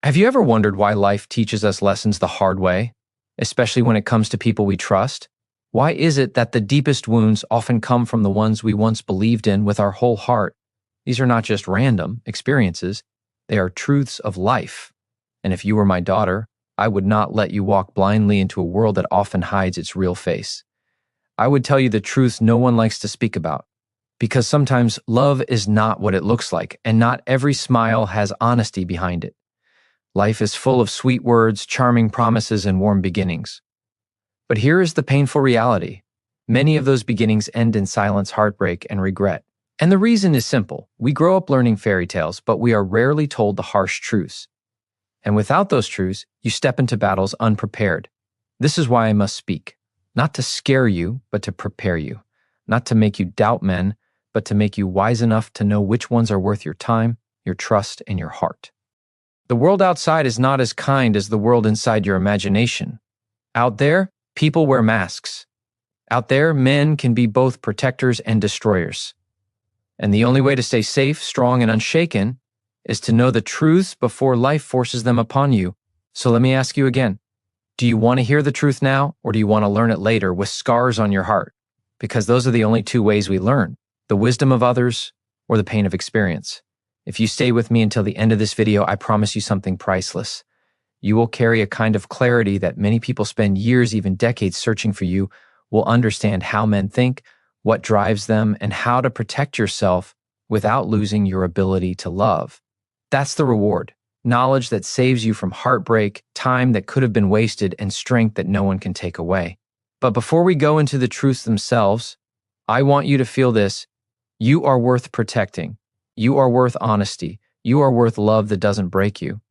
Have you ever wondered why life teaches us lessons the hard way, especially when it comes to people we trust? Why is it that the deepest wounds often come from the ones we once believed in with our whole heart? These are not just random experiences, they are truths of life. And if you were my daughter, I would not let you walk blindly into a world that often hides its real face. I would tell you the truths no one likes to speak about. Because sometimes love is not what it looks like, and not every smile has honesty behind it. Life is full of sweet words, charming promises, and warm beginnings. But here is the painful reality. Many of those beginnings end in silence, heartbreak, and regret. And the reason is simple. We grow up learning fairy tales, but we are rarely told the harsh truths. And without those truths, you step into battles unprepared. This is why I must speak. Not to scare you, but to prepare you. Not to make you doubt men, but to make you wise enough to know which ones are worth your time, your trust, and your heart. The world outside is not as kind as the world inside your imagination. Out there, people wear masks. Out there, men can be both protectors and destroyers. And the only way to stay safe, strong, and unshaken is to know the truths before life forces them upon you. So let me ask you again. Do you want to hear the truth now, or do you want to learn it later with scars on your heart? Because those are the only two ways we learn, the wisdom of others or the pain of experience. If you stay with me until the end of this video, I promise you something priceless. You will carry a kind of clarity that many people spend years, even decades, searching for. You will understand how men think, what drives them, and how to protect yourself without losing your ability to love. That's the reward. Knowledge that saves you from heartbreak, time that could have been wasted, and strength that no one can take away. But before we go into the truths themselves, I want you to feel this. You are worth protecting. You are worth honesty. You are worth love that doesn't break you.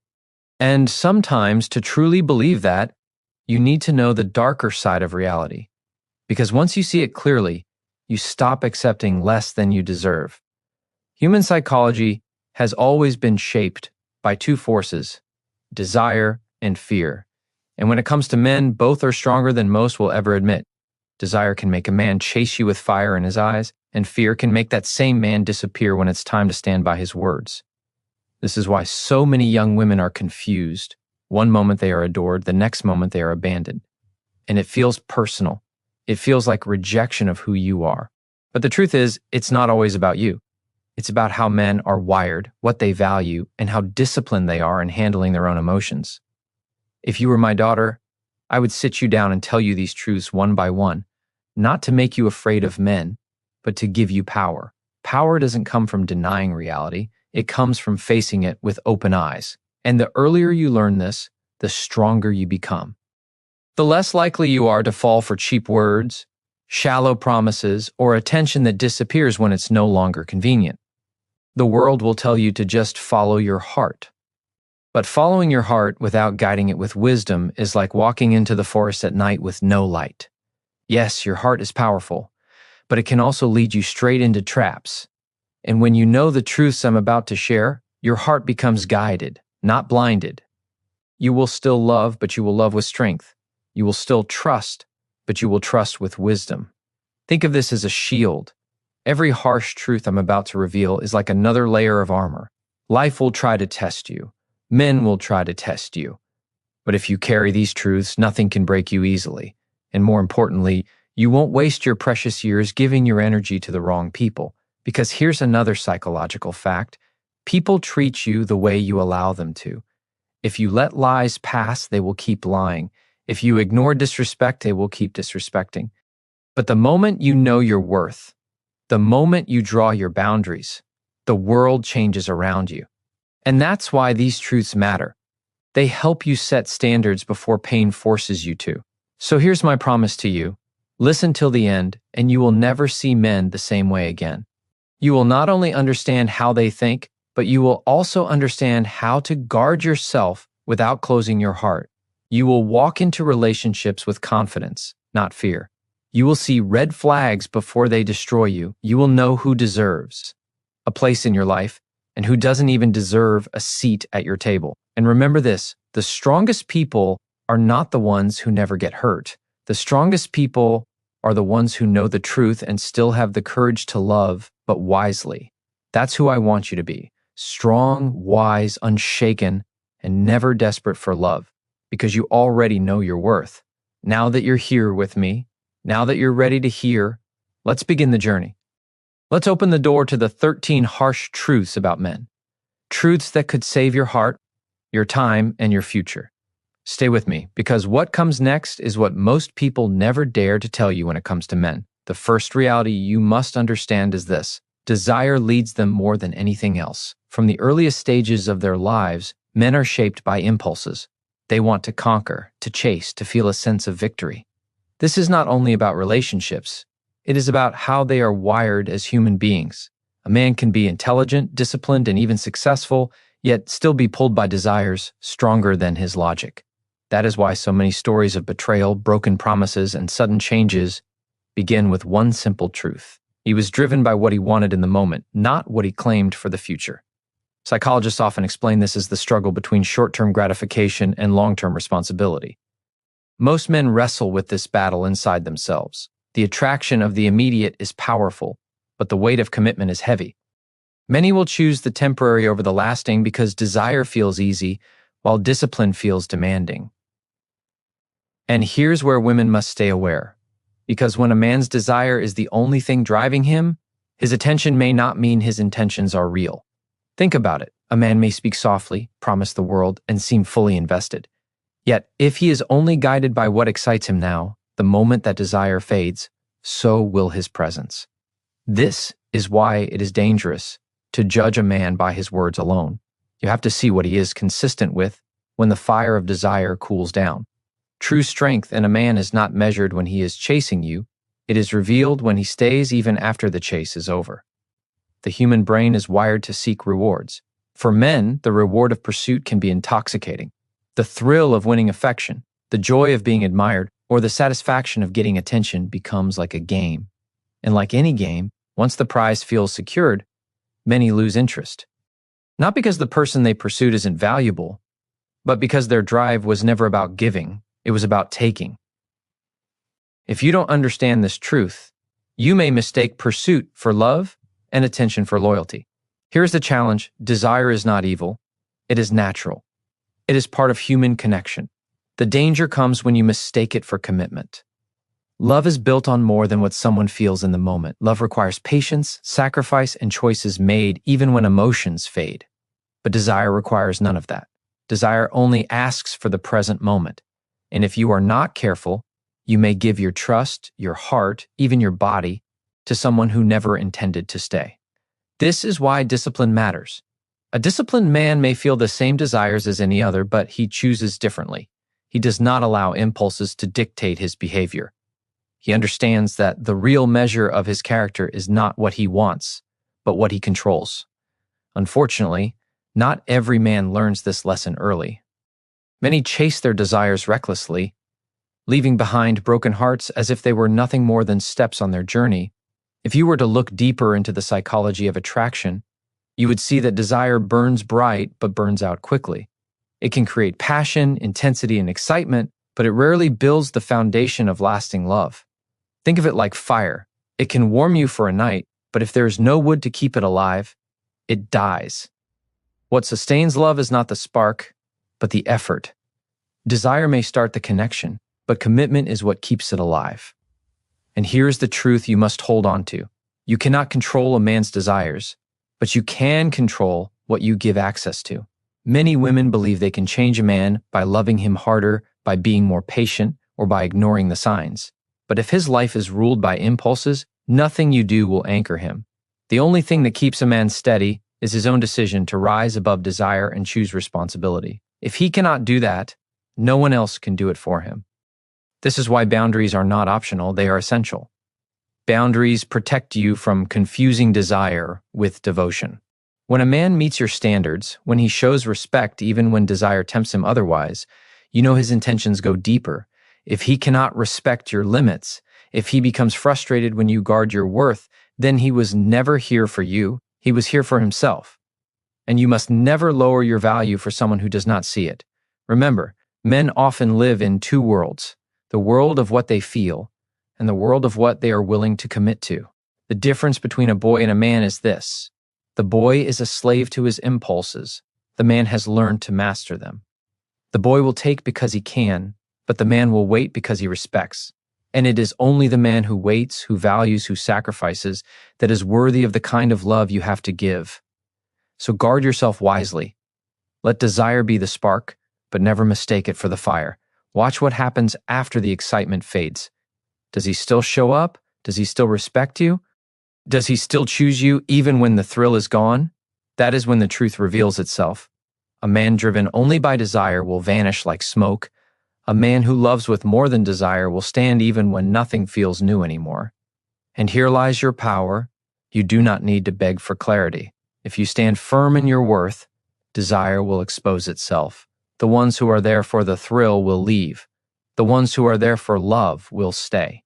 And sometimes, to truly believe that, you need to know the darker side of reality. Because once you see it clearly, you stop accepting less than you deserve. Human psychology has always been shaped by two forces, desire and fear. And when it comes to men, both are stronger than most will ever admit. Desire can make a man chase you with fire in his eyes, and fear can make that same man disappear when it's time to stand by his words. This is why so many young women are confused. One moment they are adored, the next moment they are abandoned. And it feels personal. It feels like rejection of who you are. But the truth is, it's not always about you. It's about how men are wired, what they value, and how disciplined they are in handling their own emotions. If you were my daughter, I would sit you down and tell you these truths one by one, not to make you afraid of men, but to give you power. Power doesn't come from denying reality. It comes from facing it with open eyes. And the earlier you learn this, the stronger you become. The less likely you are to fall for cheap words, shallow promises, or attention that disappears when it's no longer convenient. The world will tell you to just follow your heart. But following your heart without guiding it with wisdom is like walking into the forest at night with no light. Yes, your heart is powerful, but it can also lead you straight into traps. And when you know the truths I'm about to share, your heart becomes guided, not blinded. You will still love, but you will love with strength. You will still trust, but you will trust with wisdom. Think of this as a shield. Every harsh truth I'm about to reveal is like another layer of armor. Life will try to test you. Men will try to test you. But if you carry these truths, nothing can break you easily. And more importantly, you won't waste your precious years giving your energy to the wrong people. Because here's another psychological fact. People treat you the way you allow them to. If you let lies pass, they will keep lying. If you ignore disrespect, they will keep disrespecting. But the moment you know your worth, the moment you draw your boundaries, the world changes around you. And that's why these truths matter. They help you set standards before pain forces you to. So here's my promise to you. Listen till the end, and you will never see men the same way again. You will not only understand how they think, but you will also understand how to guard yourself without closing your heart. You will walk into relationships with confidence, not fear. You will see red flags before they destroy you. You will know who deserves a place in your life and who doesn't even deserve a seat at your table. And remember this, the strongest people are not the ones who never get hurt. The strongest people are the ones who know the truth and still have the courage to love, but wisely. That's who I want you to be. Strong, wise, unshaken, and never desperate for love, because you already know your worth. Now that you're here with me, now that you're ready to hear, let's begin the journey. Let's open the door to the 13 harsh truths about men. Truths that could save your heart, your time, and your future. Stay with me, because what comes next is what most people never dare to tell you when it comes to men. The first reality you must understand is this: desire leads them more than anything else. From the earliest stages of their lives, men are shaped by impulses. They want to conquer, to chase, to feel a sense of victory. This is not only about relationships, it is about how they are wired as human beings. A man can be intelligent, disciplined, and even successful, yet still be pulled by desires stronger than his logic. That is why so many stories of betrayal, broken promises, and sudden changes begin with one simple truth. He was driven by what he wanted in the moment, not what he claimed for the future. Psychologists often explain this as the struggle between short-term gratification and long-term responsibility. Most men wrestle with this battle inside themselves. The attraction of the immediate is powerful, but the weight of commitment is heavy. Many will choose the temporary over the lasting because desire feels easy, while discipline feels demanding. And here's where women must stay aware. Because when a man's desire is the only thing driving him, his attention may not mean his intentions are real. Think about it. A man may speak softly, promise the world, and seem fully invested. Yet, if he is only guided by what excites him now, the moment that desire fades, so will his presence. This is why it is dangerous to judge a man by his words alone. You have to see what he is consistent with when the fire of desire cools down. True strength in a man is not measured when he is chasing you. It is revealed when he stays even after the chase is over. The human brain is wired to seek rewards. For men, the reward of pursuit can be intoxicating. The thrill of winning affection, the joy of being admired, or the satisfaction of getting attention becomes like a game. And like any game, once the prize feels secured, many lose interest. Not because the person they pursued isn't valuable, but because their drive was never about giving, it was about taking. If you don't understand this truth, you may mistake pursuit for love and attention for loyalty. Here's the challenge: desire is not evil, it is natural. It is part of human connection. The danger comes when you mistake it for commitment. Love is built on more than what someone feels in the moment. Love requires patience, sacrifice, and choices made even when emotions fade. But desire requires none of that. Desire only asks for the present moment. And if you are not careful, you may give your trust, your heart, even your body, to someone who never intended to stay. This is why discipline matters. A disciplined man may feel the same desires as any other, but he chooses differently. He does not allow impulses to dictate his behavior. He understands that the real measure of his character is not what he wants, but what he controls. Unfortunately, not every man learns this lesson early. Many chase their desires recklessly, leaving behind broken hearts as if they were nothing more than steps on their journey. If you were to look deeper into the psychology of attraction, you would see that desire burns bright but burns out quickly. It can create passion, intensity, and excitement, but it rarely builds the foundation of lasting love. Think of it like fire. It can warm you for a night, but if there is no wood to keep it alive, it dies. What sustains love is not the spark, but the effort. Desire may start the connection, but commitment is what keeps it alive. And here's the truth you must hold on to. You cannot control a man's desires, but you can control what you give access to. Many women believe they can change a man by loving him harder, by being more patient, or by ignoring the signs. But if his life is ruled by impulses, nothing you do will anchor him. The only thing that keeps a man steady is his own decision to rise above desire and choose responsibility. If he cannot do that, no one else can do it for him. This is why boundaries are not optional, they are essential. Boundaries protect you from confusing desire with devotion. When a man meets your standards, when he shows respect even when desire tempts him otherwise, you know his intentions go deeper. If he cannot respect your limits, if he becomes frustrated when you guard your worth, then he was never here for you, he was here for himself. And you must never lower your value for someone who does not see it. Remember, men often live in two worlds, the world of what they feel and the world of what they are willing to commit to. The difference between a boy and a man is this: the boy is a slave to his impulses. the man has learned to master them. The boy will take because he can, but the man will wait because he respects. And it is only the man who waits, who values, who sacrifices, that is worthy of the kind of love you have to give. So guard yourself wisely. Let desire be the spark, but never mistake it for the fire. Watch what happens after the excitement fades. Does he still show up? Does he still respect you? Does he still choose you even when the thrill is gone? That is when the truth reveals itself. A man driven only by desire will vanish like smoke. A man who loves with more than desire will stand even when nothing feels new anymore. And here lies your power. You do not need to beg for clarity. If you stand firm in your worth, desire will expose itself. The ones who are there for the thrill will leave. The ones who are there for love will stay.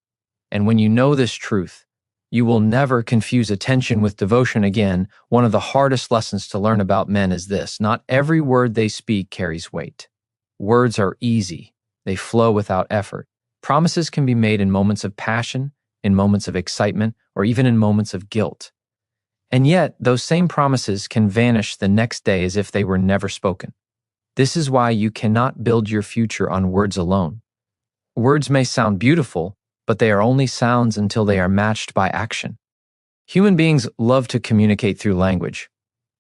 And when you know this truth, you will never confuse attention with devotion again. One of the hardest lessons to learn about men is this: not every word they speak carries weight. Words are easy. They flow without effort. Promises can be made in moments of passion, in moments of excitement, or even in moments of guilt. And yet, those same promises can vanish the next day as if they were never spoken. This is why you cannot build your future on words alone. Words may sound beautiful, but they are only sounds until they are matched by action. Human beings love to communicate through language,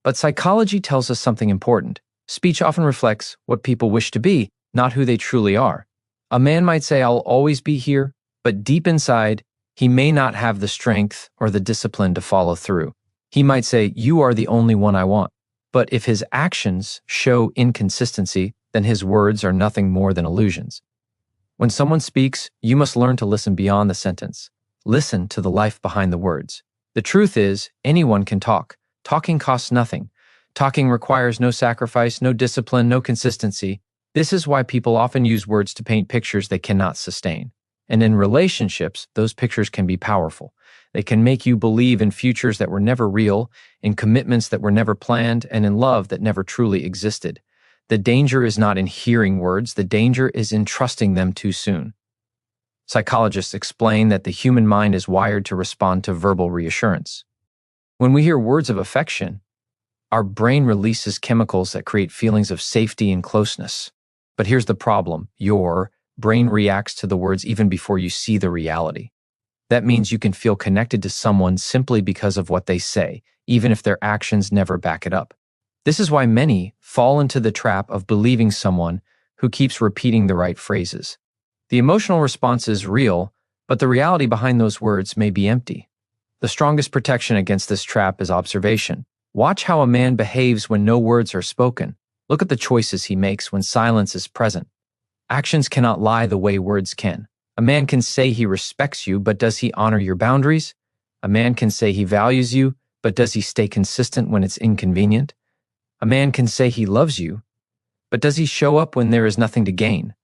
but psychology tells us something important. Speech often reflects what people wish to be, not who they truly are. A man might say, "I'll always be here," but deep inside, he may not have the strength or the discipline to follow through. He might say, "You are the only one I want." But if his actions show inconsistency, then his words are nothing more than illusions. When someone speaks, you must learn to listen beyond the sentence. Listen to the life behind the words. The truth is, anyone can talk. Talking costs nothing. Talking requires no sacrifice, no discipline, no consistency. This is why people often use words to paint pictures they cannot sustain. And in relationships, those pictures can be powerful. They can make you believe in futures that were never real, in commitments that were never planned, and in love that never truly existed. The danger is not in hearing words, the danger is in trusting them too soon. Psychologists explain that the human mind is wired to respond to verbal reassurance. When we hear words of affection, our brain releases chemicals that create feelings of safety and closeness. But here's the problem: your brain reacts to the words even before you see the reality. That means you can feel connected to someone simply because of what they say, even if their actions never back it up. This is why many fall into the trap of believing someone who keeps repeating the right phrases. The emotional response is real, but the reality behind those words may be empty. The strongest protection against this trap is observation. Watch how a man behaves when no words are spoken. Look at the choices he makes when silence is present. Actions cannot lie the way words can. A man can say he respects you, but does he honor your boundaries? A man can say he values you, but does he stay consistent when it's inconvenient? A man can say he loves you, but does he show up when there is nothing to gain?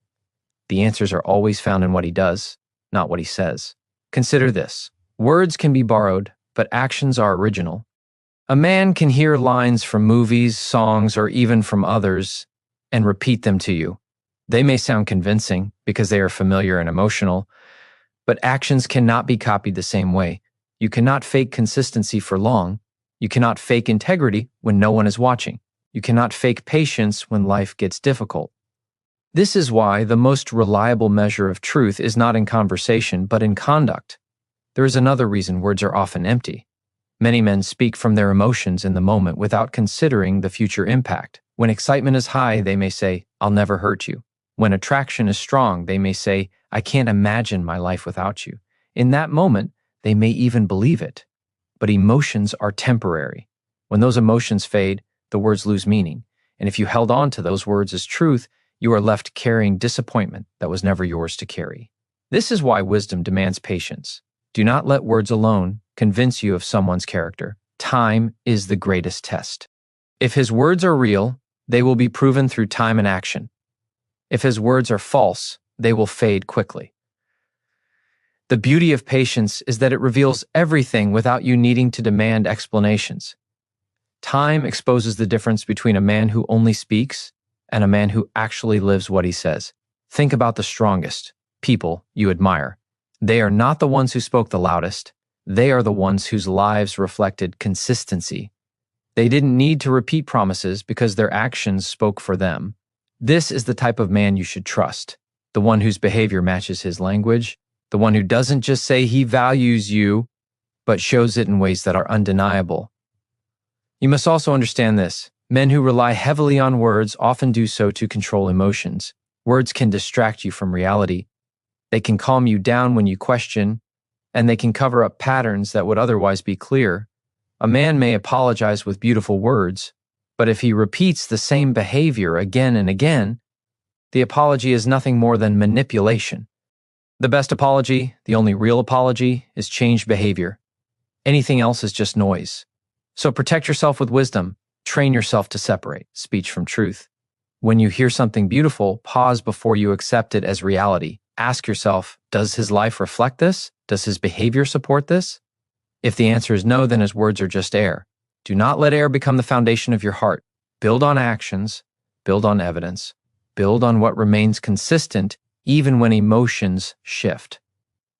The answers are always found in what he does, not what he says. Consider this: words can be borrowed, but actions are original. A man can hear lines from movies, songs, or even from others and repeat them to you. They may sound convincing because they are familiar and emotional, but actions cannot be copied the same way. You cannot fake consistency for long. You cannot fake integrity when no one is watching. You cannot fake patience when life gets difficult. This is why the most reliable measure of truth is not in conversation, but in conduct. There is another reason words are often empty. Many men speak from their emotions in the moment without considering the future impact. When excitement is high, they may say, "I'll never hurt you." When attraction is strong, they may say, "I can't imagine my life without you." In that moment, they may even believe it. But emotions are temporary. When those emotions fade, the words lose meaning. And if you held on to those words as truth, you are left carrying disappointment that was never yours to carry. This is why wisdom demands patience. Do not let words alone convince you of someone's character. Time is the greatest test. If his words are real, they will be proven through time and action. If his words are false, they will fade quickly. The beauty of patience is that it reveals everything without you needing to demand explanations. Time exposes the difference between a man who only speaks and a man who actually lives what he says. Think about the strongest people you admire. They are not the ones who spoke the loudest. They are the ones whose lives reflected consistency. They didn't need to repeat promises because their actions spoke for them. This is the type of man you should trust, the one whose behavior matches his language, the one who doesn't just say he values you, but shows it in ways that are undeniable. You must also understand this. Men who rely heavily on words often do so to control emotions. Words can distract you from reality. They can calm you down when you question, and they can cover up patterns that would otherwise be clear. A man may apologize with beautiful words, but if he repeats the same behavior again and again, the apology is nothing more than manipulation. The best apology, the only real apology, is changed behavior. Anything else is just noise. So protect yourself with wisdom. Train yourself to separate speech from truth. When you hear something beautiful, pause before you accept it as reality. Ask yourself, does his life reflect this? Does his behavior support this? If the answer is no, then his words are just air. Do not let air become the foundation of your heart. Build on actions, build on evidence, build on what remains consistent even when emotions shift.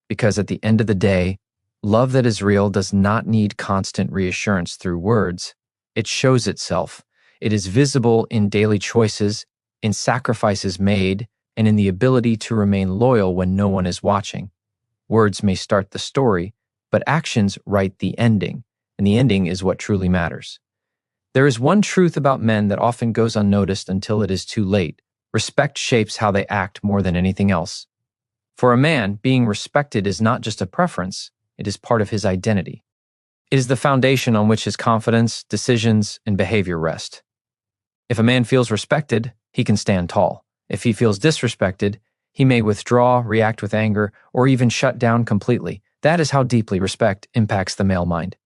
Because at the end of the day, love that is real does not need constant reassurance through words. It shows itself. It is visible in daily choices, in sacrifices made, and in the ability to remain loyal when no one is watching. Words may start the story, but actions write the ending, and the ending is what truly matters. There is one truth about men that often goes unnoticed until it is too late. Respect shapes how they act more than anything else. For a man, being respected is not just a preference, it is part of his identity. It is the foundation on which his confidence, decisions, and behavior rest. If a man feels respected, he can stand tall. If he feels disrespected, he may withdraw, react with anger, or even shut down completely. That is how deeply respect impacts the male mind.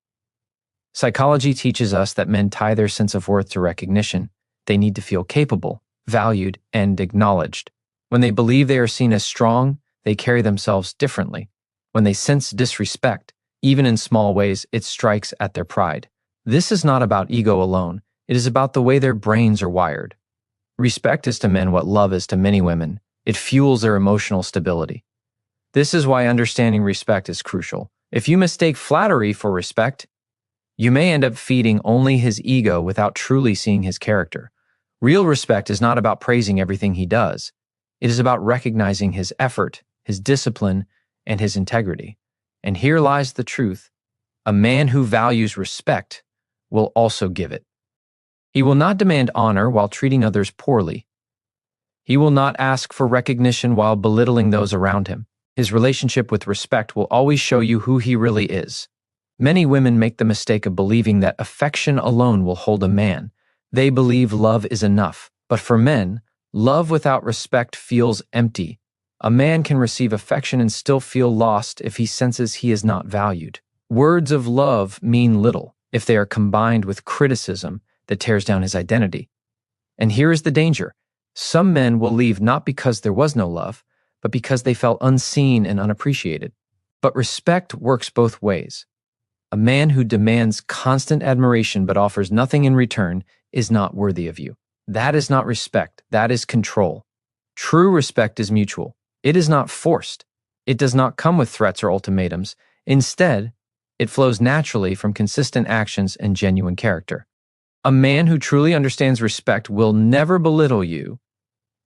Psychology teaches us that men tie their sense of worth to recognition. They need to feel capable, valued, and acknowledged. When they believe they are seen as strong, they carry themselves differently. When they sense disrespect, even in small ways, it strikes at their pride. This is not about ego alone. It is about the way their brains are wired. Respect is to men what love is to many women. It fuels their emotional stability. This is why understanding respect is crucial. If you mistake flattery for respect, you may end up feeding only his ego without truly seeing his character. Real respect is not about praising everything he does. It is about recognizing his effort, his discipline, and his integrity. And here lies the truth. A man who values respect will also give it. He will not demand honor while treating others poorly. He will not ask for recognition while belittling those around him. His relationship with respect will always show you who he really is. Many women make the mistake of believing that affection alone will hold a man. They believe love is enough. But for men, love without respect feels empty. A man can receive affection and still feel lost if he senses he is not valued. Words of love mean little if they are combined with criticism that tears down his identity. And here is the danger. Some men will leave not because there was no love, but because they felt unseen and unappreciated. But respect works both ways. A man who demands constant admiration but offers nothing in return is not worthy of you. That is not respect. That is control. True respect is mutual. It is not forced. It does not come with threats or ultimatums. Instead, it flows naturally from consistent actions and genuine character. A man who truly understands respect will never belittle you,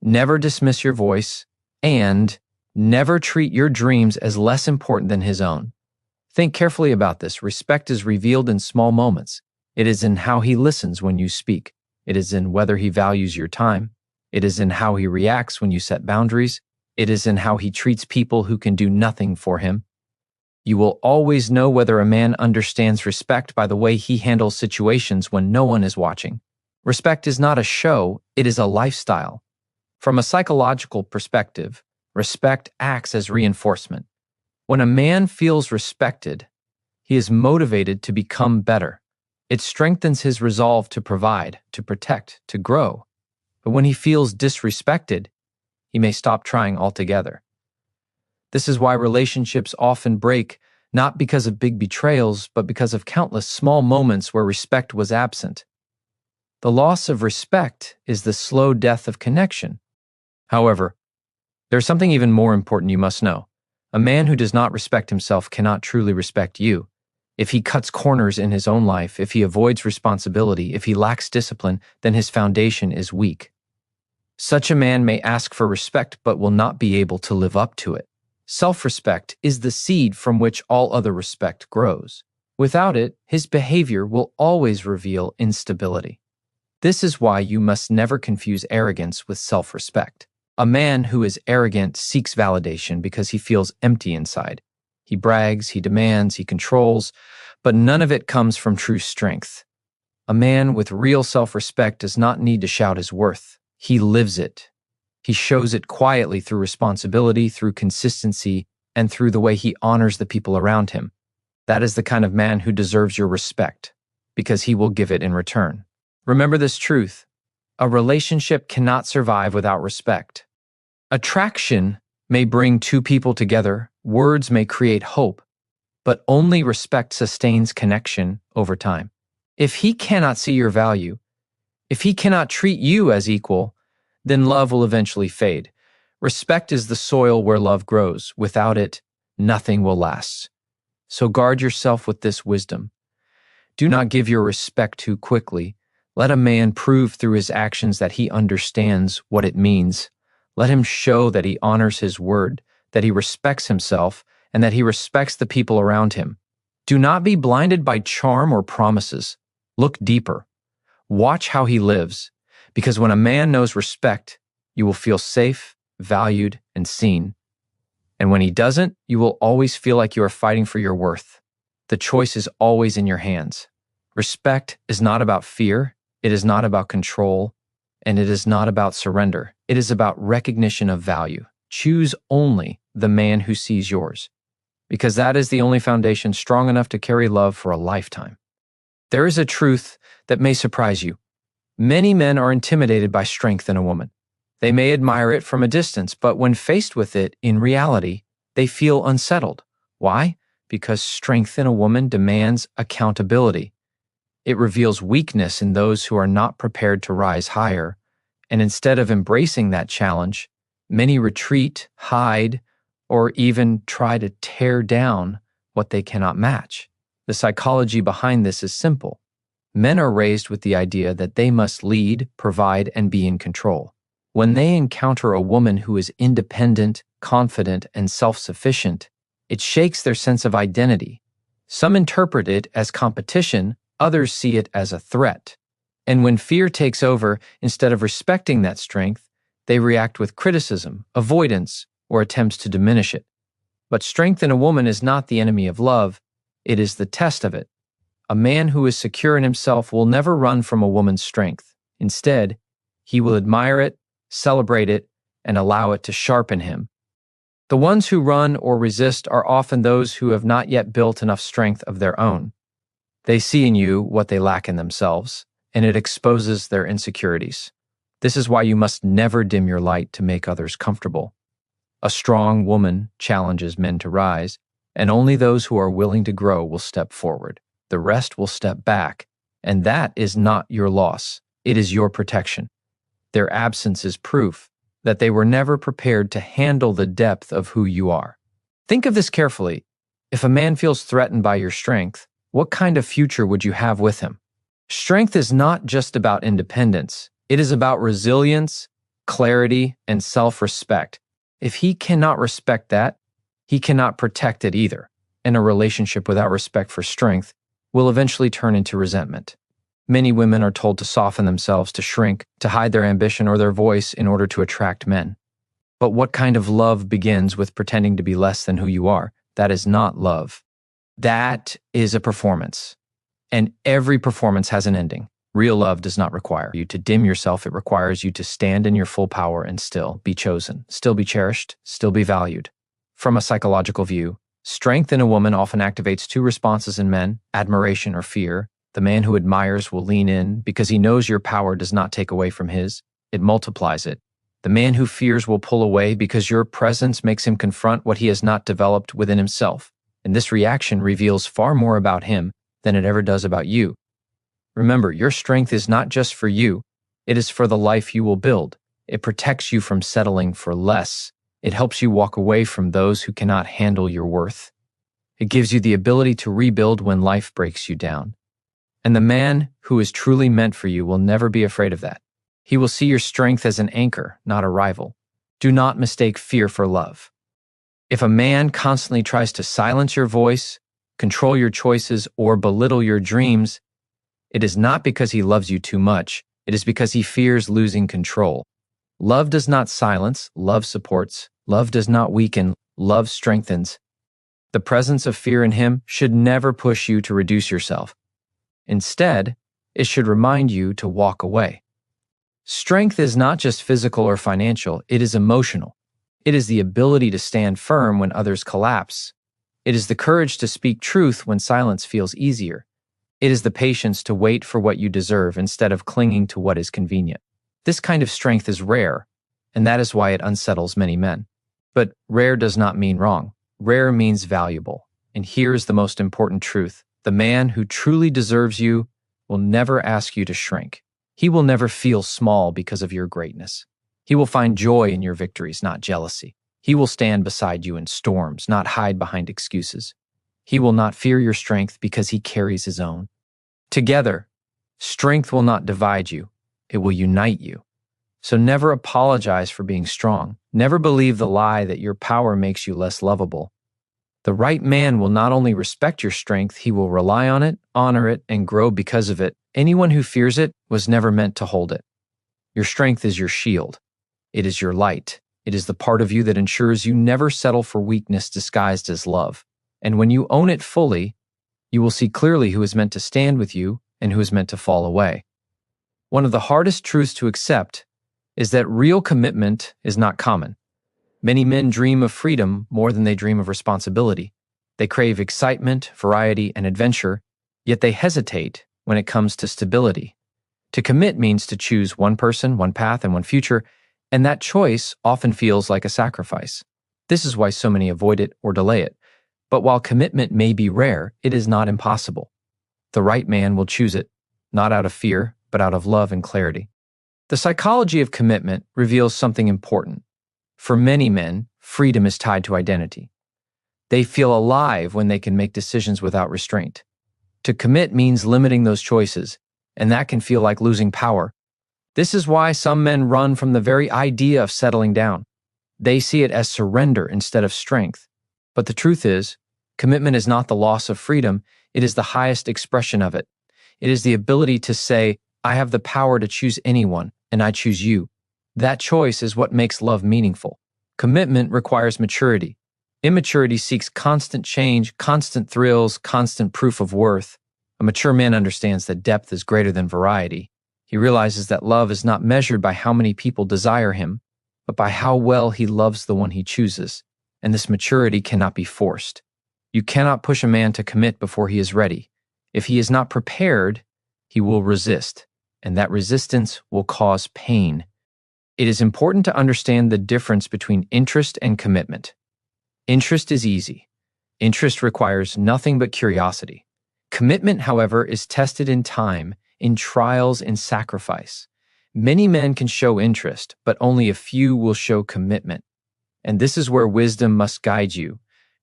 never dismiss your voice, and never treat your dreams as less important than his own. Think carefully about this. Respect is revealed in small moments. It is in how he listens when you speak. It is in whether he values your time. It is in how he reacts when you set boundaries. It is in how he treats people who can do nothing for him. You will always know whether a man understands respect by the way he handles situations when no one is watching. Respect is not a show, it is a lifestyle. From a psychological perspective, respect acts as reinforcement. When a man feels respected, he is motivated to become better. It strengthens his resolve to provide, to protect, to grow. But when he feels disrespected, he may stop trying altogether. This is why relationships often break, not because of big betrayals, but because of countless small moments where respect was absent. The loss of respect is the slow death of connection. However, there's something even more important you must know. A man who does not respect himself cannot truly respect you. If he cuts corners in his own life, if he avoids responsibility, if he lacks discipline, then his foundation is weak. Such a man may ask for respect but will not be able to live up to it. Self-respect is the seed from which all other respect grows. Without it, his behavior will always reveal instability. This is why you must never confuse arrogance with self-respect. A man who is arrogant seeks validation because he feels empty inside. He brags, he demands, he controls, but none of it comes from true strength. A man with real self-respect does not need to shout his worth. He lives it. He shows it quietly through responsibility, through consistency, and through the way he honors the people around him. That is the kind of man who deserves your respect, because he will give it in return. Remember this truth: a relationship cannot survive without respect. Attraction may bring two people together, words may create hope, but only respect sustains connection over time. If he cannot see your value, if he cannot treat you as equal, then love will eventually fade. Respect is the soil where love grows. Without it, nothing will last. So guard yourself with this wisdom. Do not give your respect too quickly. Let a man prove through his actions that he understands what it means. Let him show that he honors his word, that he respects himself, and that he respects the people around him. Do not be blinded by charm or promises. Look deeper. Watch how he lives, because when a man knows respect, you will feel safe, valued, and seen. And when he doesn't, you will always feel like you are fighting for your worth. The choice is always in your hands. Respect is not about fear, it is not about control, and it is not about surrender. It is about recognition of value. Choose only the man who sees yours, because that is the only foundation strong enough to carry love for a lifetime. There is a truth that may surprise you. Many men are intimidated by strength in a woman. They may admire it from a distance, but when faced with it in reality, they feel unsettled. Why? Because strength in a woman demands accountability. It reveals weakness in those who are not prepared to rise higher, and instead of embracing that challenge, many retreat, hide, or even try to tear down what they cannot match. The psychology behind this is simple. Men are raised with the idea that they must lead, provide, and be in control. When they encounter a woman who is independent, confident, and self-sufficient, it shakes their sense of identity. Some interpret it as competition, others see it as a threat. And when fear takes over, instead of respecting that strength, they react with criticism, avoidance, or attempts to diminish it. But strength in a woman is not the enemy of love, it is the test of it. A man who is secure in himself will never run from a woman's strength. Instead, he will admire it, celebrate it, and allow it to sharpen him. The ones who run or resist are often those who have not yet built enough strength of their own. They see in you what they lack in themselves, and it exposes their insecurities. This is why you must never dim your light to make others comfortable. A strong woman challenges men to rise, and only those who are willing to grow will step forward. The rest will step back, and that is not your loss. It is your protection. Their absence is proof that they were never prepared to handle the depth of who you are. Think of this carefully. If a man feels threatened by your strength, what kind of future would you have with him? Strength is not just about independence. It is about resilience, clarity, and self-respect. If he cannot respect that, he cannot protect it either. And a relationship without respect for strength will eventually turn into resentment. Many women are told to soften themselves, to shrink, to hide their ambition or their voice in order to attract men. But what kind of love begins with pretending to be less than who you are? That is not love. That is a performance. And every performance has an ending. Real love does not require you to dim yourself. It requires you to stand in your full power and still be chosen, still be cherished, still be valued. From a psychological view, strength in a woman often activates two responses in men: admiration or fear. The man who admires will lean in because he knows your power does not take away from his. It multiplies it. The man who fears will pull away because your presence makes him confront what he has not developed within himself. And this reaction reveals far more about him than it ever does about you. Remember, your strength is not just for you. It is for the life you will build. It protects you from settling for less. It helps you walk away from those who cannot handle your worth. It gives you the ability to rebuild when life breaks you down. And the man who is truly meant for you will never be afraid of that. He will see your strength as an anchor, not a rival. Do not mistake fear for love. If a man constantly tries to silence your voice, control your choices, or belittle your dreams, it is not because he loves you too much. It is because he fears losing control. Love does not silence, love supports. Love does not weaken, love strengthens. The presence of fear in him should never push you to reduce yourself. Instead, it should remind you to walk away. Strength is not just physical or financial, it is emotional. It is the ability to stand firm when others collapse. It is the courage to speak truth when silence feels easier. It is the patience to wait for what you deserve instead of clinging to what is convenient. This kind of strength is rare, and that is why it unsettles many men. But rare does not mean wrong. Rare means valuable. And here is the most important truth. The man who truly deserves you will never ask you to shrink. He will never feel small because of your greatness. He will find joy in your victories, not jealousy. He will stand beside you in storms, not hide behind excuses. He will not fear your strength because he carries his own. Together, strength will not divide you. It will unite you. So never apologize for being strong. Never believe the lie that your power makes you less lovable. The right man will not only respect your strength, he will rely on it, honor it, and grow because of it. Anyone who fears it was never meant to hold it. Your strength is your shield. It is your light. It is the part of you that ensures you never settle for weakness disguised as love. And when you own it fully, you will see clearly who is meant to stand with you and who is meant to fall away. One of the hardest truths to accept is that real commitment is not common. Many men dream of freedom more than they dream of responsibility. They crave excitement, variety, and adventure, yet they hesitate when it comes to stability. To commit means to choose one person, one path, and one future, and that choice often feels like a sacrifice. This is why so many avoid it or delay it. But while commitment may be rare, it is not impossible. The right man will choose it, not out of fear, but out of love and clarity. The psychology of commitment reveals something important. For many men, freedom is tied to identity. They feel alive when they can make decisions without restraint. To commit means limiting those choices, and that can feel like losing power. This is why some men run from the very idea of settling down. They see it as surrender instead of strength. But the truth is, commitment is not the loss of freedom, it is the highest expression of it. It is the ability to say, I have the power to choose anyone, and I choose you. That choice is what makes love meaningful. Commitment requires maturity. Immaturity seeks constant change, constant thrills, constant proof of worth. A mature man understands that depth is greater than variety. He realizes that love is not measured by how many people desire him, but by how well he loves the one he chooses. And this maturity cannot be forced. You cannot push a man to commit before he is ready. If he is not prepared, he will resist, and that resistance will cause pain. It is important to understand the difference between interest and commitment. Interest is easy. Interest requires nothing but curiosity. Commitment, however, is tested in time, in trials, in sacrifice. Many men can show interest, but only a few will show commitment. And this is where wisdom must guide you.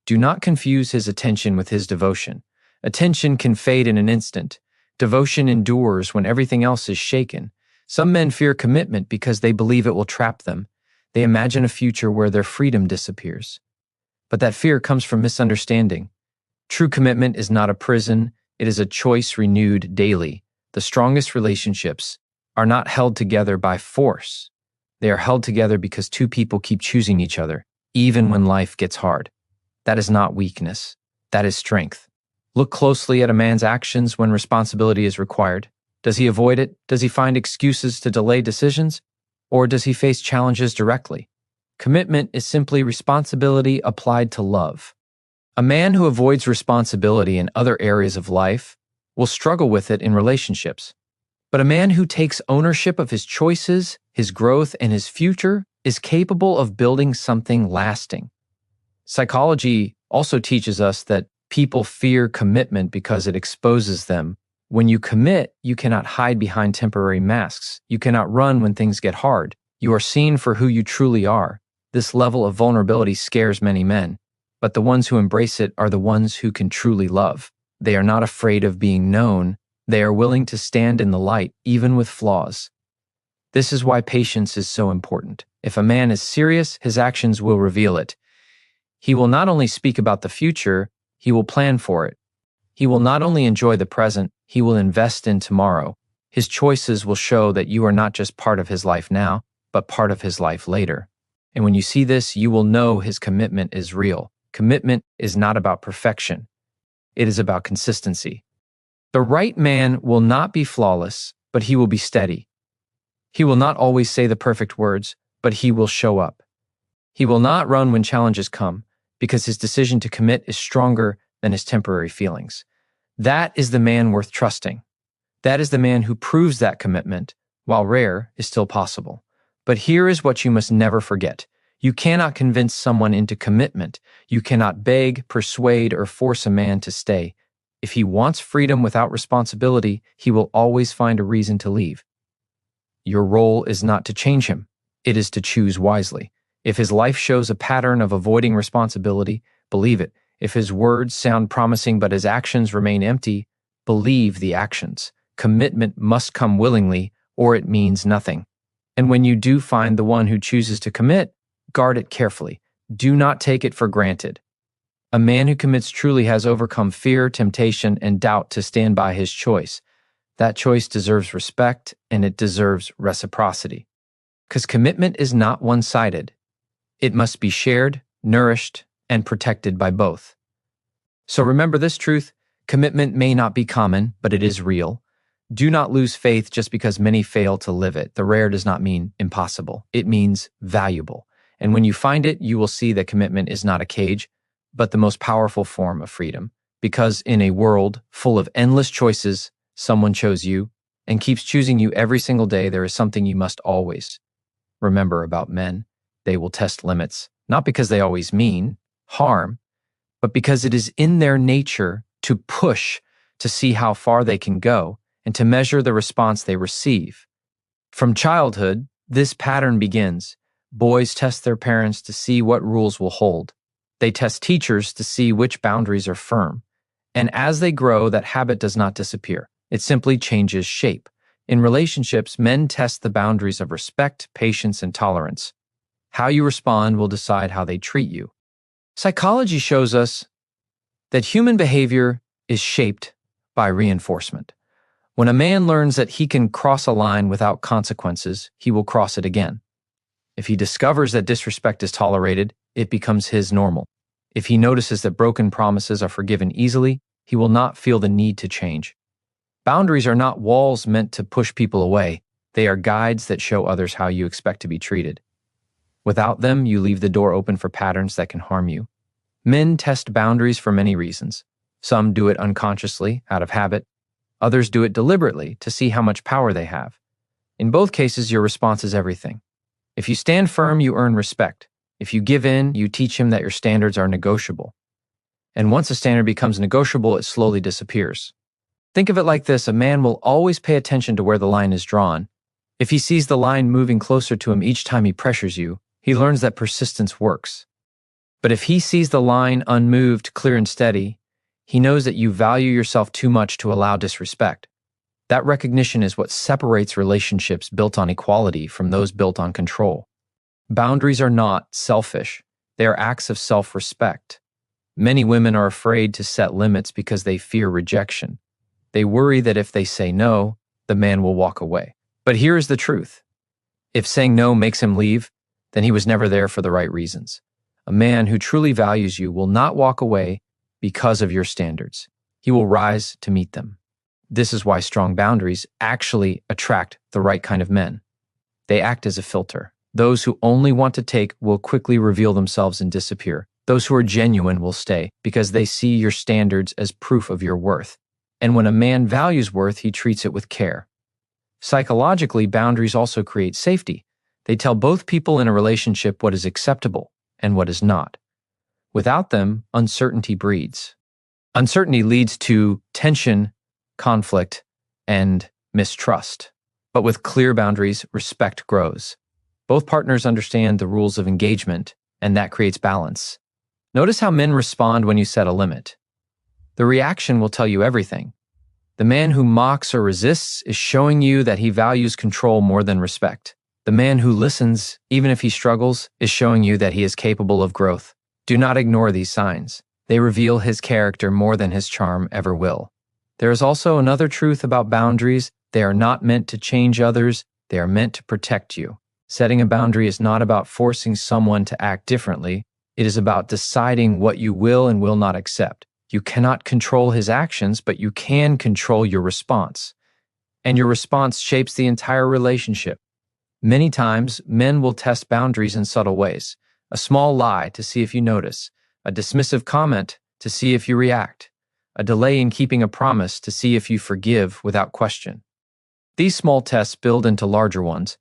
Do not confuse his attention with his devotion. Attention can fade in an instant. Devotion endures when everything else is shaken. Some men fear commitment because they believe it will trap them. They imagine a future where their freedom disappears. But that fear comes from misunderstanding. True commitment is not a prison, it is a choice renewed daily. The strongest relationships are not held together by force. They are held together because two people keep choosing each other, even when life gets hard. That is not weakness. That is strength. Look closely at a man's actions when responsibility is required. Does he avoid it? Does he find excuses to delay decisions? Or does he face challenges directly? Commitment is simply responsibility applied to love. A man who avoids responsibility in other areas of life will struggle with it in relationships. But a man who takes ownership of his choices, his growth, and his future is capable of building something lasting. Psychology also teaches us that people fear commitment because it exposes them. When you commit, you cannot hide behind temporary masks. You cannot run when things get hard. You are seen for who you truly are. This level of vulnerability scares many men. but the ones who embrace it are the ones who can truly love. They are not afraid of being known. They are willing to stand in the light, even with flaws. This is why patience is so important. If a man is serious, his actions will reveal it. He will not only speak about the future, he will plan for it. He will not only enjoy the present, he will invest in tomorrow. His choices will show that you are not just part of his life now, but part of his life later. And when you see this, you will know his commitment is real. Commitment is not about perfection. It is about consistency. The right man will not be flawless, but he will be steady. He will not always say the perfect words, but he will show up. He will not run when challenges come, because his decision to commit is stronger than his temporary feelings. That is the man worth trusting. That is the man who proves that commitment, while rare, is still possible. But here is what you must never forget. You cannot convince someone into commitment. You cannot beg, persuade, or force a man to stay. If he wants freedom without responsibility, he will always find a reason to leave. Your role is not to change him. It is to choose wisely. If his life shows a pattern of avoiding responsibility, believe it. If his words sound promising but his actions remain empty, believe the actions. Commitment must come willingly, or it means nothing. And when you do find the one who chooses to commit, guard it carefully. Do not take it for granted. A man who commits truly has overcome fear, temptation, and doubt to stand by his choice. That choice deserves respect, and it deserves reciprocity. Because commitment is not one-sided. It must be shared, nourished, and protected by both. So remember this truth: commitment may not be common, but it is real. Do not lose faith just because many fail to live it. The rare does not mean impossible. It means valuable. And when you find it, you will see that commitment is not a cage, but the most powerful form of freedom. Because in a world full of endless choices, someone chose you and keeps choosing you every single day. There is something you must always remember about men. They will test limits, not because they always mean harm, but because it is in their nature to push to see how far they can go and to measure the response they receive. From childhood, this pattern begins. Boys test their parents to see what rules will hold. They test teachers to see which boundaries are firm. And as they grow, that habit does not disappear. It simply changes shape. In relationships, men test the boundaries of respect, patience, and tolerance. How you respond will decide how they treat you. Psychology shows us that human behavior is shaped by reinforcement. When a man learns that he can cross a line without consequences, he will cross it again. If he discovers that disrespect is tolerated, it becomes his normal. If he notices that broken promises are forgiven easily, he will not feel the need to change. Boundaries are not walls meant to push people away. They are guides that show others how you expect to be treated. Without them, you leave the door open for patterns that can harm you. Men test boundaries for many reasons. Some do it unconsciously, out of habit. Others do it deliberately to see how much power they have. In both cases, your response is everything. If you stand firm, you earn respect. If you give in, you teach him that your standards are negotiable. And once a standard becomes negotiable, it slowly disappears. Think of it like this: a man will always pay attention to where the line is drawn. If he sees the line moving closer to him each time he pressures you, he learns that persistence works. But if he sees the line unmoved, clear and steady, he knows that you value yourself too much to allow disrespect. That recognition is what separates relationships built on equality from those built on control. Boundaries are not selfish. They are acts of self-respect. Many women are afraid to set limits because they fear rejection. They worry that if they say no, the man will walk away. But here is the truth. If saying no makes him leave, then he was never there for the right reasons. A man who truly values you will not walk away because of your standards. He will rise to meet them. This is why strong boundaries actually attract the right kind of men. They act as a filter. Those who only want to take will quickly reveal themselves and disappear. Those who are genuine will stay because they see your standards as proof of your worth. And when a man values worth, he treats it with care. Psychologically, boundaries also create safety. They tell both people in a relationship what is acceptable and what is not. Without them, uncertainty breeds. Uncertainty leads to tension, conflict, and mistrust. But with clear boundaries, respect grows. Both partners understand the rules of engagement, and that creates balance. Notice how men respond when you set a limit. The reaction will tell you everything. The man who mocks or resists is showing you that he values control more than respect. The man who listens, even if he struggles, is showing you that he is capable of growth. Do not ignore these signs. They reveal his character more than his charm ever will. There is also another truth about boundaries. They are not meant to change others. They are meant to protect you. Setting a boundary is not about forcing someone to act differently. It is about deciding what you will and will not accept. You cannot control his actions, but you can control your response. And your response shapes the entire relationship. Many times, men will test boundaries in subtle ways. A small lie to see if you notice. A dismissive comment to see if you react. A delay in keeping a promise to see if you forgive without question. These small tests build into larger ones.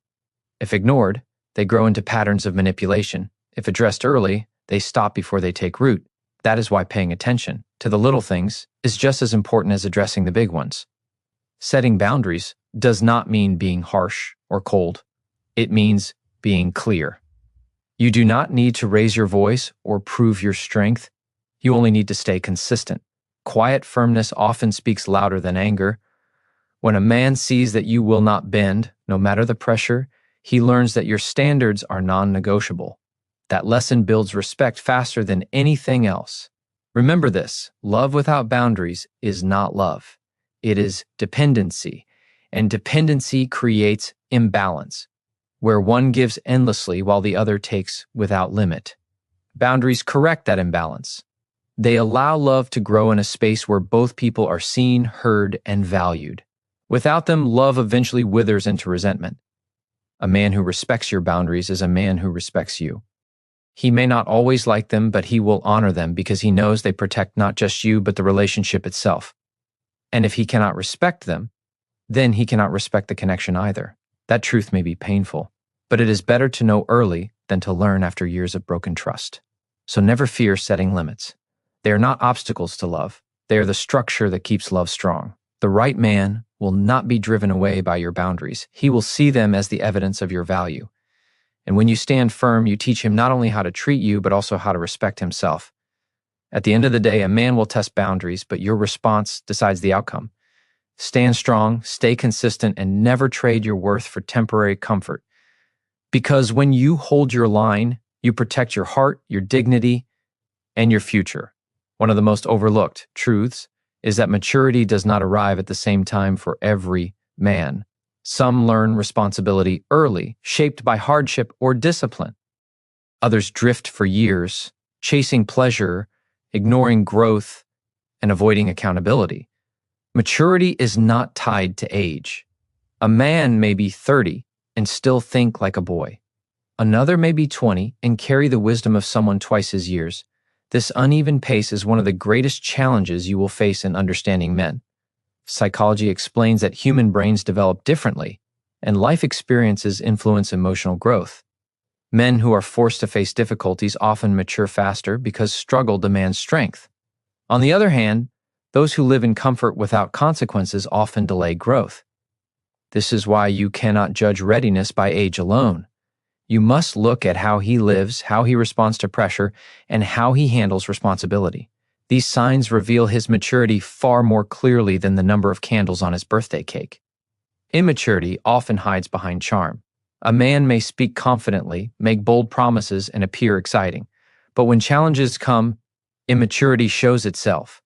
If ignored, they grow into patterns of manipulation. If addressed early, they stop before they take root. That is why paying attention to the little things is just as important as addressing the big ones. Setting boundaries does not mean being harsh or cold. It means being clear. You do not need to raise your voice or prove your strength. You only need to stay consistent. Quiet firmness often speaks louder than anger. When a man sees that you will not bend, no matter the pressure, he learns that your standards are non-negotiable. That lesson builds respect faster than anything else. Remember this, love without boundaries is not love. It is dependency, and dependency creates imbalance, where one gives endlessly while the other takes without limit. Boundaries correct that imbalance. They allow love to grow in a space where both people are seen, heard, and valued. Without them, love eventually withers into resentment. A man who respects your boundaries is a man who respects you. He may not always like them, but he will honor them because he knows they protect not just you, but the relationship itself. And if he cannot respect them, then he cannot respect the connection either. That truth may be painful, but it is better to know early than to learn after years of broken trust. So never fear setting limits. They are not obstacles to love. They are the structure that keeps love strong. The right man will not be driven away by your boundaries. He will see them as the evidence of your value. And when you stand firm, you teach him not only how to treat you, but also how to respect himself. At the end of the day, a man will test boundaries, but your response decides the outcome. Stand strong, stay consistent, and never trade your worth for temporary comfort. Because when you hold your line, you protect your heart, your dignity, and your future. One of the most overlooked truths is that maturity does not arrive at the same time for every man. Some learn responsibility early, shaped by hardship or discipline. Others drift for years, chasing pleasure, ignoring growth, and avoiding accountability. Maturity is not tied to age. A man may be 30 and still think like a boy. Another may be 20 and carry the wisdom of someone twice his years. This uneven pace is one of the greatest challenges you will face in understanding men. Psychology explains that human brains develop differently, and life experiences influence emotional growth. Men who are forced to face difficulties often mature faster because struggle demands strength. On the other hand, those who live in comfort without consequences often delay growth. This is why you cannot judge readiness by age alone. You must look at how he lives, how he responds to pressure, and how he handles responsibility. These signs reveal his maturity far more clearly than the number of candles on his birthday cake. Immaturity often hides behind charm. A man may speak confidently, make bold promises, and appear exciting. But when challenges come, immaturity shows itself.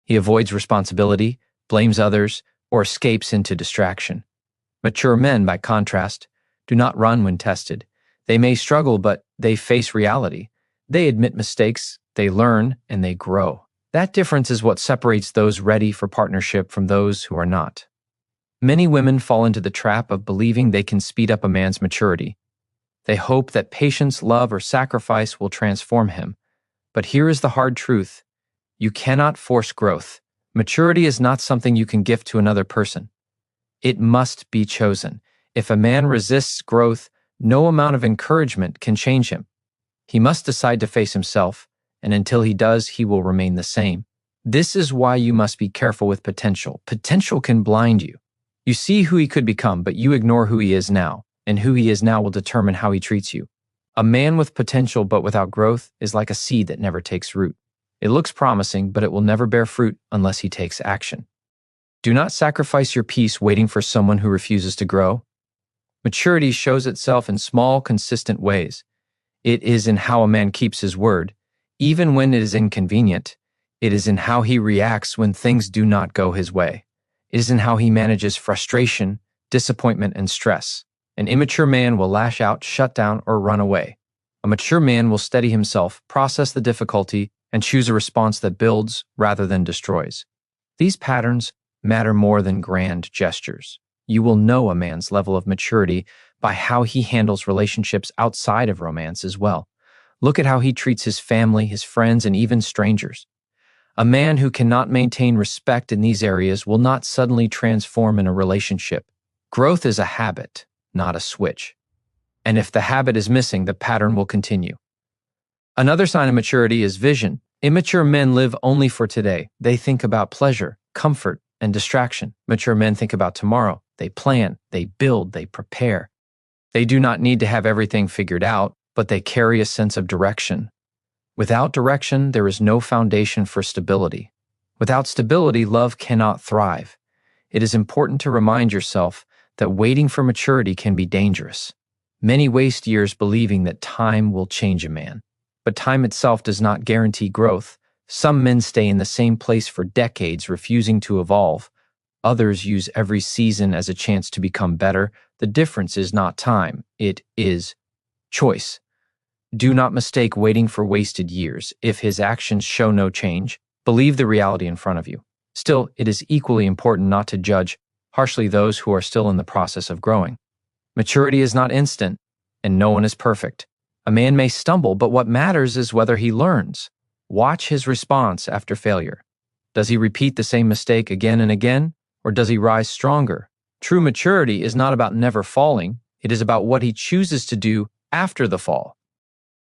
He avoids responsibility, blames others, or escapes into distraction. Mature men, by contrast, do not run when tested. They may struggle, but they face reality. They admit mistakes, they learn, and they grow. That difference is what separates those ready for partnership from those who are not. Many women fall into the trap of believing they can speed up a man's maturity. They hope that patience, love, or sacrifice will transform him. But here is the hard truth. You cannot force growth. Maturity is not something you can gift to another person. It must be chosen. If a man resists growth, no amount of encouragement can change him. He must decide to face himself, and until he does, he will remain the same. This is why you must be careful with potential. Potential can blind you. You see who he could become, but you ignore who he is now, and who he is now will determine how he treats you. A man with potential but without growth is like a seed that never takes root. It looks promising, but it will never bear fruit unless he takes action. Do not sacrifice your peace waiting for someone who refuses to grow. Maturity shows itself in small, consistent ways. It is in how a man keeps his word, even when it is inconvenient. It is in how he reacts when things do not go his way. It is in how he manages frustration, disappointment, and stress. An immature man will lash out, shut down, or run away. A mature man will steady himself, process the difficulty, and choose a response that builds rather than destroys. These patterns matter more than grand gestures. You will know a man's level of maturity by how he handles relationships outside of romance as well. Look at how he treats his family, his friends, and even strangers. A man who cannot maintain respect in these areas will not suddenly transform in a relationship. Growth is a habit, not a switch. And if the habit is missing, the pattern will continue. Another sign of maturity is vision. Immature men live only for today. They think about pleasure, comfort, and distraction. Mature men think about tomorrow. They plan, they build, they prepare. They do not need to have everything figured out, but they carry a sense of direction. Without direction, there is no foundation for stability. Without stability, love cannot thrive. It is important to remind yourself that waiting for maturity can be dangerous. Many waste years believing that time will change a man. But time itself does not guarantee growth. Some men stay in the same place for decades, refusing to evolve. Others use every season as a chance to become better. The difference is not time, it is choice. Do not mistake waiting for wasted years. If his actions show no change, believe the reality in front of you. Still, it is equally important not to judge harshly those who are still in the process of growing. Maturity is not instant, and no one is perfect. A man may stumble, but what matters is whether he learns. Watch his response after failure. Does he repeat the same mistake again and again, or does he rise stronger? True maturity is not about never falling. It is about what he chooses to do after the fall.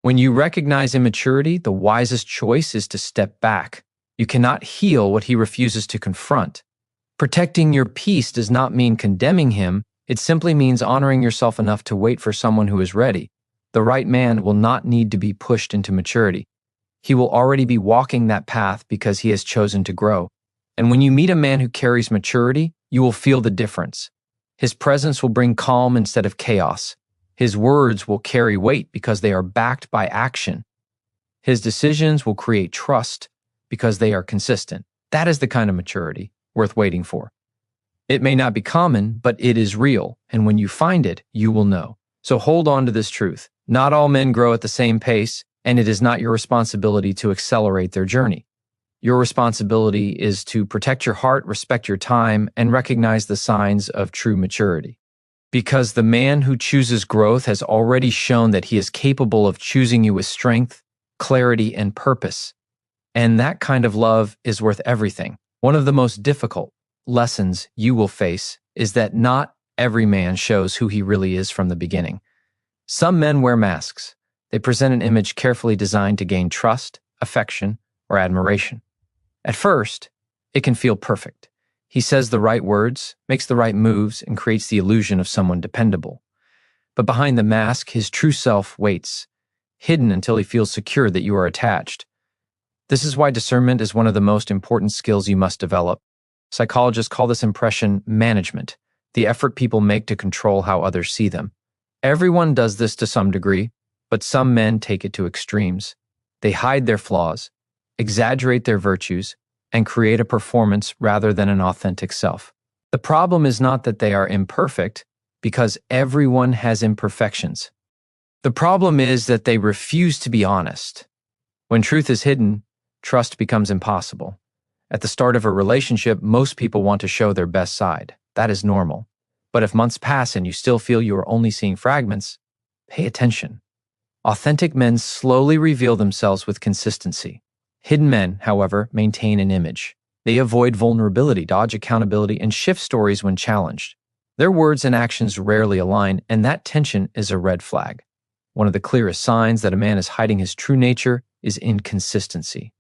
When you recognize immaturity, the wisest choice is to step back. You cannot heal what he refuses to confront. Protecting your peace does not mean condemning him. It simply means honoring yourself enough to wait for someone who is ready. The right man will not need to be pushed into maturity. He will already be walking that path because he has chosen to grow. And when you meet a man who carries maturity, you will feel the difference. His presence will bring calm instead of chaos. His words will carry weight because they are backed by action. His decisions will create trust because they are consistent. That is the kind of maturity worth waiting for. It may not be common, but it is real, and when you find it, you will know. So hold on to this truth. Not all men grow at the same pace, and it is not your responsibility to accelerate their journey. Your responsibility is to protect your heart, respect your time, and recognize the signs of true maturity. Because the man who chooses growth has already shown that he is capable of choosing you with strength, clarity, and purpose. And that kind of love is worth everything. One of the most difficult lessons you will face is that not every man shows who he really is from the beginning. Some men wear masks. They present an image carefully designed to gain trust, affection, or admiration. At first, it can feel perfect. He says the right words, makes the right moves, and creates the illusion of someone dependable. But behind the mask, his true self waits, hidden until he feels secure that you are attached. This is why discernment is one of the most important skills you must develop. Psychologists call this impression management, the effort people make to control how others see them. Everyone does this to some degree, but some men take it to extremes. They hide their flaws, exaggerate their virtues, and create a performance rather than an authentic self. The problem is not that they are imperfect, because everyone has imperfections. The problem is that they refuse to be honest. When truth is hidden, trust becomes impossible. At the start of a relationship, most people want to show their best side. That is normal. But if months pass and you still feel you are only seeing fragments, pay attention. Authentic men slowly reveal themselves with consistency. Hidden men, however, maintain an image. They avoid vulnerability, dodge accountability, and shift stories when challenged. Their words and actions rarely align, and that tension is a red flag. One of the clearest signs that a man is hiding his true nature is inconsistency.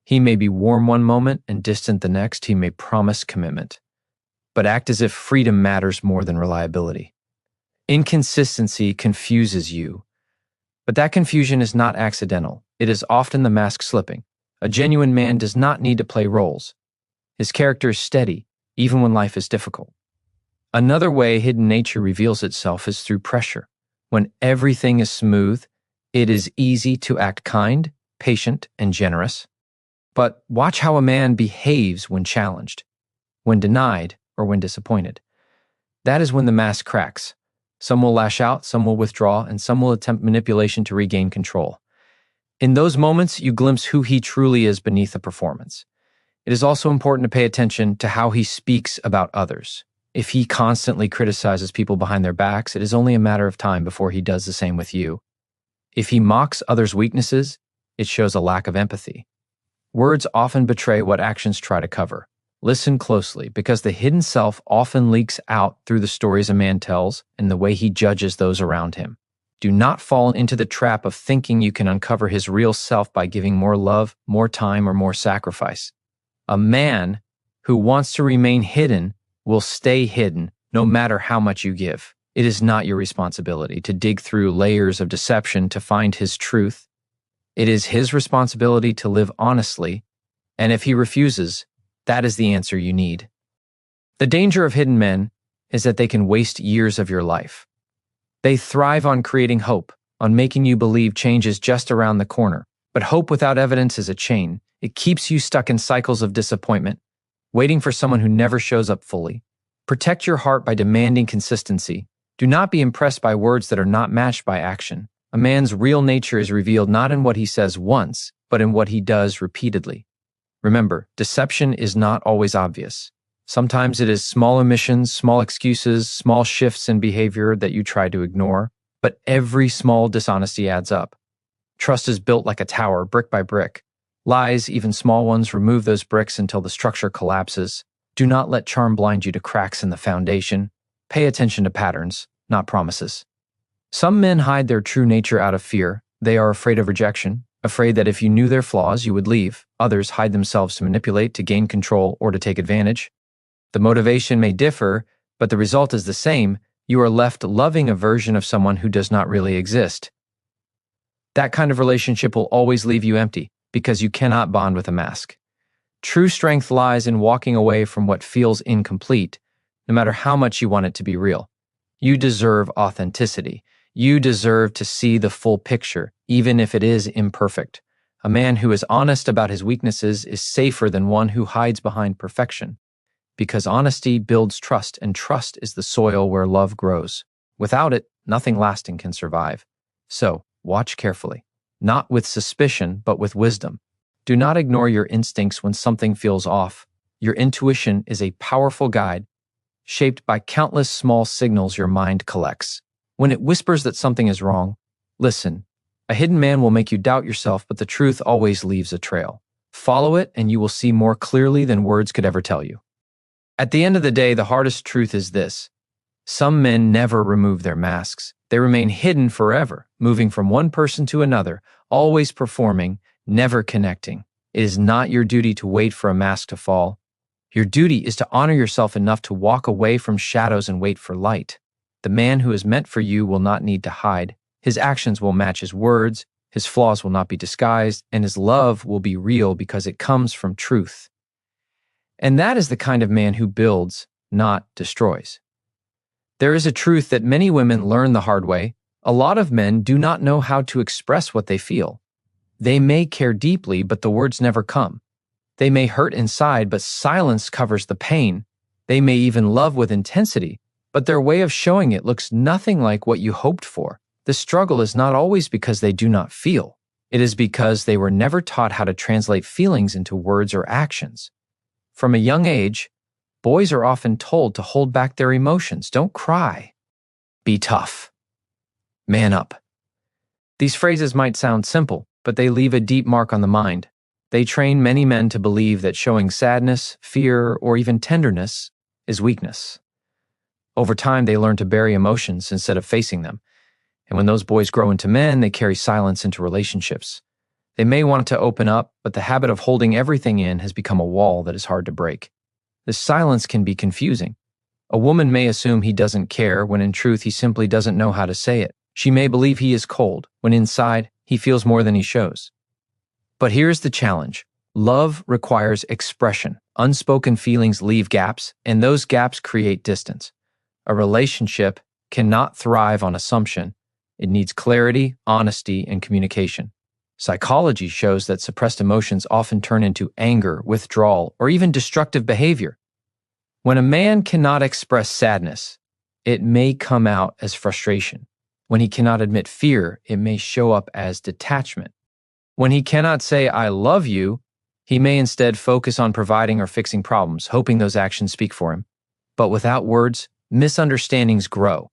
He may be warm one moment and distant the next. He may promise commitment, but act as if freedom matters more than reliability. Inconsistency confuses you. But that confusion is not accidental. It is often the mask slipping. A genuine man does not need to play roles. His character is steady, even when life is difficult. Another way hidden nature reveals itself is through pressure. When everything is smooth, it is easy to act kind, patient, and generous. But watch how a man behaves when challenged, when denied, or when disappointed. That is when the mask cracks. Some will lash out, some will withdraw, and some will attempt manipulation to regain control. In those moments, you glimpse who he truly is beneath the performance. It is also important to pay attention to how he speaks about others. If he constantly criticizes people behind their backs, it is only a matter of time before he does the same with you. If he mocks others' weaknesses, it shows a lack of empathy. Words often betray what actions try to cover. Listen closely, because the hidden self often leaks out through the stories a man tells and the way he judges those around him. Do not fall into the trap of thinking you can uncover his real self by giving more love, more time, or more sacrifice. A man who wants to remain hidden will stay hidden no matter how much you give. It is not your responsibility to dig through layers of deception to find his truth. It is his responsibility to live honestly, and if he refuses, that is the answer you need. The danger of hidden men is that they can waste years of your life. They thrive on creating hope, on making you believe change is just around the corner. But hope without evidence is a chain. It keeps you stuck in cycles of disappointment, waiting for someone who never shows up fully. Protect your heart by demanding consistency. Do not be impressed by words that are not matched by action. A man's real nature is revealed not in what he says once, but in what he does repeatedly. Remember, deception is not always obvious. Sometimes it is small omissions, small excuses, small shifts in behavior that you try to ignore, but every small dishonesty adds up. Trust is built like a tower, brick by brick. Lies, even small ones, remove those bricks until the structure collapses. Do not let charm blind you to cracks in the foundation. Pay attention to patterns, not promises. Some men hide their true nature out of fear. They are afraid of rejection, afraid that if you knew their flaws, you would leave. Others hide themselves to manipulate, to gain control, or to take advantage. The motivation may differ, but the result is the same. You are left loving a version of someone who does not really exist. That kind of relationship will always leave you empty, because you cannot bond with a mask. True strength lies in walking away from what feels incomplete, no matter how much you want it to be real. You deserve authenticity. You deserve to see the full picture, even if it is imperfect. A man who is honest about his weaknesses is safer than one who hides behind perfection, because honesty builds trust, and trust is the soil where love grows. Without it, nothing lasting can survive. So, watch carefully, not with suspicion, but with wisdom. Do not ignore your instincts when something feels off. Your intuition is a powerful guide, shaped by countless small signals your mind collects. When it whispers that something is wrong, listen. A hidden man will make you doubt yourself, but the truth always leaves a trail. Follow it, and you will see more clearly than words could ever tell you. At the end of the day, the hardest truth is this. Some men never remove their masks. They remain hidden forever, moving from one person to another, always performing, never connecting. It is not your duty to wait for a mask to fall. Your duty is to honor yourself enough to walk away from shadows and wait for light. The man who is meant for you will not need to hide. His actions will match his words, his flaws will not be disguised, and his love will be real because it comes from truth. And that is the kind of man who builds, not destroys. There is a truth that many women learn the hard way. A lot of men do not know how to express what they feel. They may care deeply, but the words never come. They may hurt inside, but silence covers the pain. They may even love with intensity, but their way of showing it looks nothing like what you hoped for. The struggle is not always because they do not feel. It is because they were never taught how to translate feelings into words or actions. From a young age, boys are often told to hold back their emotions. Don't cry. Be tough. Man up. These phrases might sound simple, but they leave a deep mark on the mind. They train many men to believe that showing sadness, fear, or even tenderness is weakness. Over time, they learn to bury emotions instead of facing them. And when those boys grow into men, they carry silence into relationships. They may want to open up, but the habit of holding everything in has become a wall that is hard to break. This silence can be confusing. A woman may assume he doesn't care when in truth he simply doesn't know how to say it. She may believe he is cold, when inside, he feels more than he shows. But here's the challenge. Love requires expression. Unspoken feelings leave gaps, and those gaps create distance. A relationship cannot thrive on assumption. It needs clarity, honesty, and communication. Psychology shows that suppressed emotions often turn into anger, withdrawal, or even destructive behavior. When a man cannot express sadness, it may come out as frustration. When he cannot admit fear, it may show up as detachment. When he cannot say, "I love you," he may instead focus on providing or fixing problems, hoping those actions speak for him. But without words, misunderstandings grow.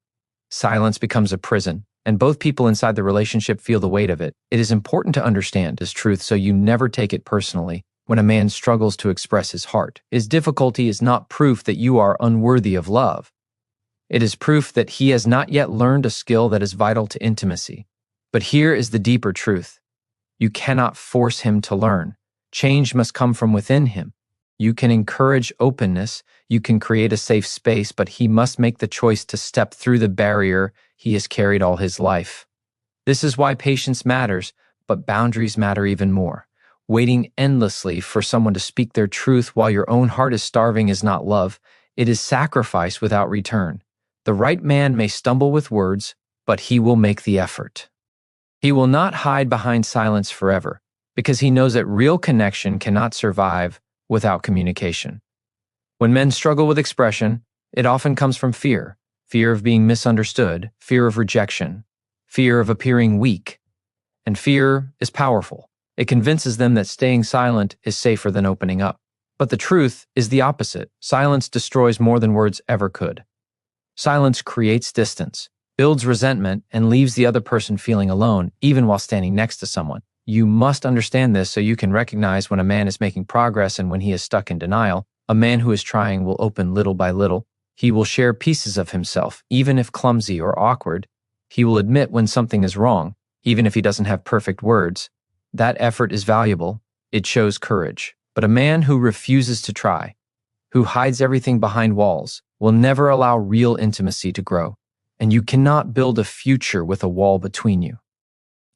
Silence becomes a prison, and both people inside the relationship feel the weight of it. It is important to understand this truth so you never take it personally when a man struggles to express his heart. His difficulty is not proof that you are unworthy of love. It is proof that he has not yet learned a skill that is vital to intimacy. But here is the deeper truth. You cannot force him to learn. Change must come from within him. You can encourage openness, you can create a safe space, but he must make the choice to step through the barrier he has carried all his life. This is why patience matters, but boundaries matter even more. Waiting endlessly for someone to speak their truth while your own heart is starving is not love. It is sacrifice without return. The right man may stumble with words, but he will make the effort. He will not hide behind silence forever, because he knows that real connection cannot survive without communication. When men struggle with expression, it often comes from fear. Fear of being misunderstood, fear of rejection, fear of appearing weak. And fear is powerful. It convinces them that staying silent is safer than opening up. But the truth is the opposite. Silence destroys more than words ever could. Silence creates distance, builds resentment, and leaves the other person feeling alone, even while standing next to someone. You must understand this so you can recognize when a man is making progress and when he is stuck in denial. A man who is trying will open little by little. He will share pieces of himself, even if clumsy or awkward. He will admit when something is wrong, even if he doesn't have perfect words. That effort is valuable. It shows courage. But a man who refuses to try, who hides everything behind walls, will never allow real intimacy to grow. And you cannot build a future with a wall between you.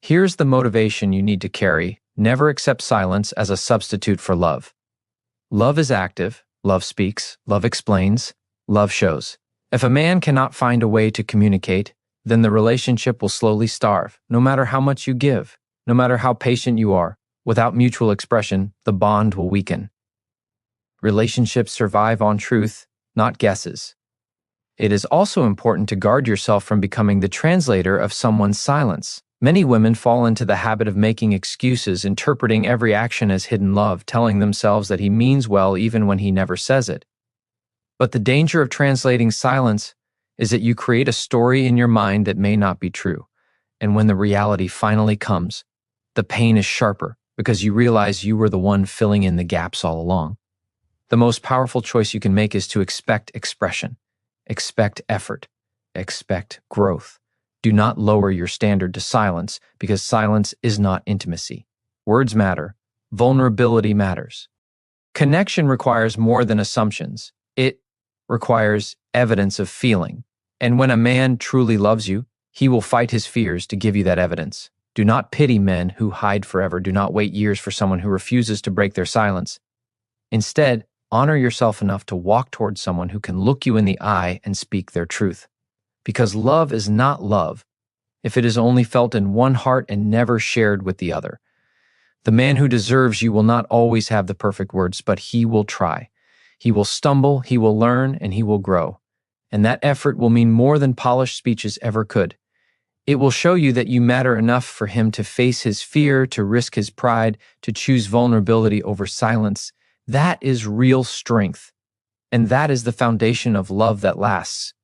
Here's the motivation you need to carry. Never accept silence as a substitute for love. Love is active. Love speaks. Love explains. Love shows. If a man cannot find a way to communicate, then the relationship will slowly starve, no matter how much you give, no matter how patient you are. Without mutual expression, the bond will weaken. Relationships survive on truth, not guesses. It is also important to guard yourself from becoming the translator of someone's silence. Many women fall into the habit of making excuses, interpreting every action as hidden love, telling themselves that he means well even when he never says it. But the danger of translating silence is that you create a story in your mind that may not be true. And when the reality finally comes, the pain is sharper because you realize you were the one filling in the gaps all along. The most powerful choice you can make is to expect expression, expect effort, expect growth. Do not lower your standard to silence because silence is not intimacy. Words matter. Vulnerability matters. Connection requires more than assumptions. It requires evidence of feeling. And when a man truly loves you, he will fight his fears to give you that evidence. Do not pity men who hide forever. Do not wait years for someone who refuses to break their silence. Instead, honor yourself enough to walk towards someone who can look you in the eye and speak their truth. Because love is not love if it is only felt in one heart and never shared with the other. The man who deserves you will not always have the perfect words, but he will try. He will stumble, he will learn, and he will grow. And that effort will mean more than polished speeches ever could. It will show you that you matter enough for him to face his fear, to risk his pride, to choose vulnerability over silence. That is real strength. And that is the foundation of love that lasts.